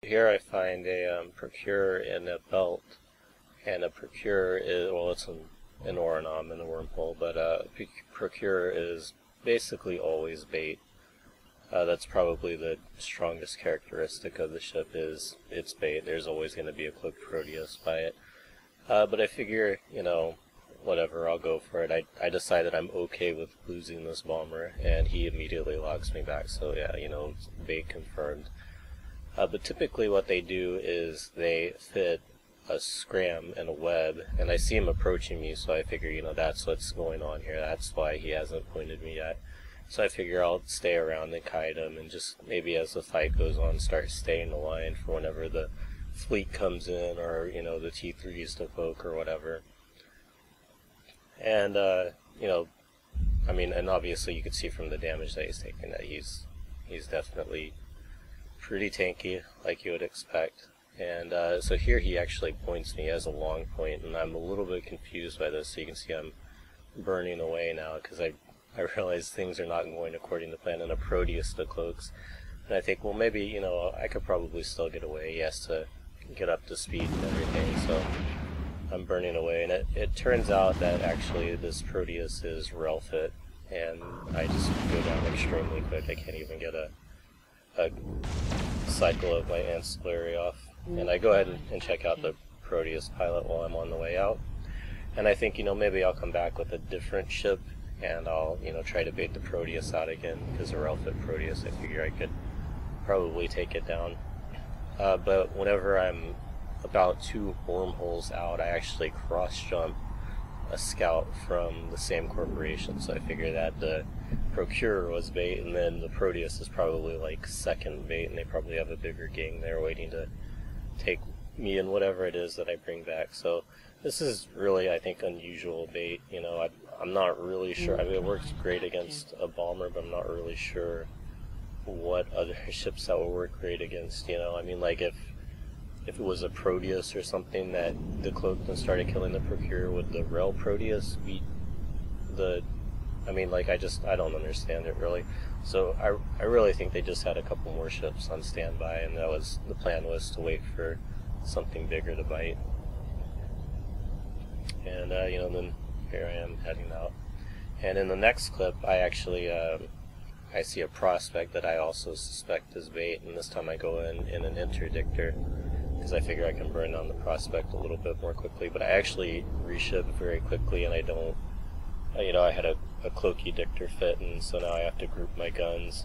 here I find a Procurer in a belt, and a Procurer is, well, it's an Oranom in the wormhole, but Procurer is basically always bait. That's probably the strongest characteristic of the ship, is its bait. There's always going to be a Cloaked Proteus by it. But I figure, you know, whatever, I'll go for it. I decided I'm okay with losing this bomber, and he immediately logs me back, so yeah, you know, bait confirmed. But typically what they do is they fit a scram and a web, and I see him approaching me, so I figure, you know, that's what's going on here. That's why he hasn't pointed me yet. So I figure I'll stay around and kite him, and just maybe as the fight goes on, start staying the line for whenever the fleet comes in, or, you know, the T3s to poke or whatever. And, you know, I mean, and obviously you can see from the damage that he's taking that he's definitely pretty tanky, like you would expect. And so here he actually points me as a long point, and I'm a little bit confused by this. So you can see I'm burning away now, because I realize things are not going according to plan, and a Proteus to cloaks. And I think, well, maybe, you know, I could probably still get away. He has to get up to speed and everything, so I'm burning away. And it turns out that actually this Proteus is rail fit, and I just go down extremely quick. I can't even get a cycle of my ancillary off. And I go ahead and check out the Proteus pilot while I'm on the way out. And I think, you know, maybe I'll come back with a different ship, and I'll, you know, try to bait the Proteus out again, because a rail fit Proteus, I figure I could probably take it down. But whenever I'm about 2 wormholes out, I actually cross-jump a scout from the same corporation, so I figure that the Procurer was bait, and then the Proteus is probably like second bait, and they probably have a bigger gang there waiting to take me and whatever it is that I bring back. So this is really, I think, unusual bait. You know, I'm not really sure. I mean, it works great against a bomber, but I'm not really sure what other ships that will work great against. You know, I mean, like if it was a Proteus or something that the Cloaked and started killing the Procurer, would the rail Proteus beat the... I mean, like, I don't understand it, really. So I really think they just had a couple more ships on standby, and that was, the plan was to wait for something bigger to bite. And, you know, then here I am heading out. And in the next clip, I actually, I see a prospect that I also suspect is bait, and this time I go in an interdictor, because I figure I can burn down the prospect a little bit more quickly. But I actually reship very quickly, and I don't, you know, I had a cloaky dictor fit, and so now I have to group my guns,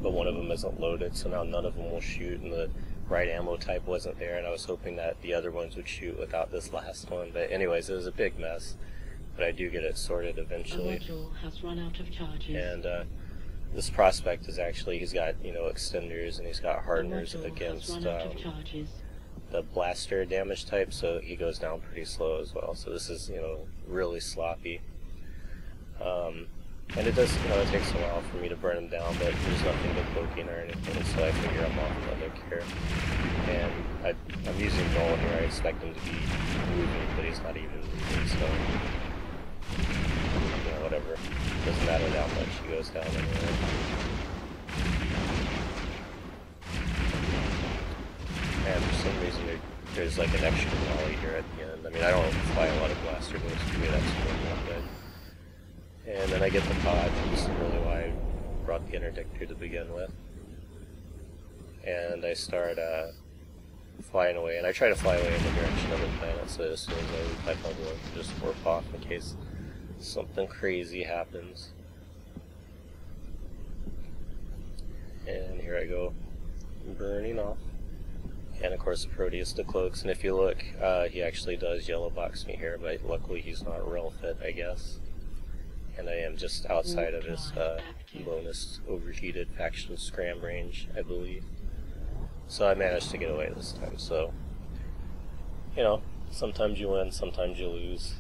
but one of them isn't loaded, so now none of them will shoot, and the right ammo type wasn't there, and I was hoping that the other ones would shoot without this last one. But anyways, it was a big mess, but I do get it sorted eventually. The module has run out of charges. And this prospect is actually, he's got, you know, extenders, and he's got hardeners against the blaster damage type, so he goes down pretty slow as well. So this is, you know, really sloppy. And it does, you know, it takes a while for me to burn him down, but there's nothing to cloaking or anything, so I figure I'm off another care. And I'm using Null here. I expect him to be moving, but he's not even moving, so, you know, whatever. Doesn't matter that much, he goes down anyway. And for some reason there's like an extra volley here at the end. I mean, I don't fly a lot of blaster moves, maybe that's normal, but... And then I get the pod, which is really why I brought the interdictor to begin with. And I start flying away, and I try to fly away in the direction of the planet, so as soon as I leave my bubble, I can just warp off in case something crazy happens. And here I go, burning off. And of course the Proteus decloaks, and if you look, he actually does yellow box me here, but luckily he's not rail fit, I guess. And I am just outside of his bonus overheated faction scram range, I believe. So I managed to get away this time. So, you know, sometimes you win, sometimes you lose.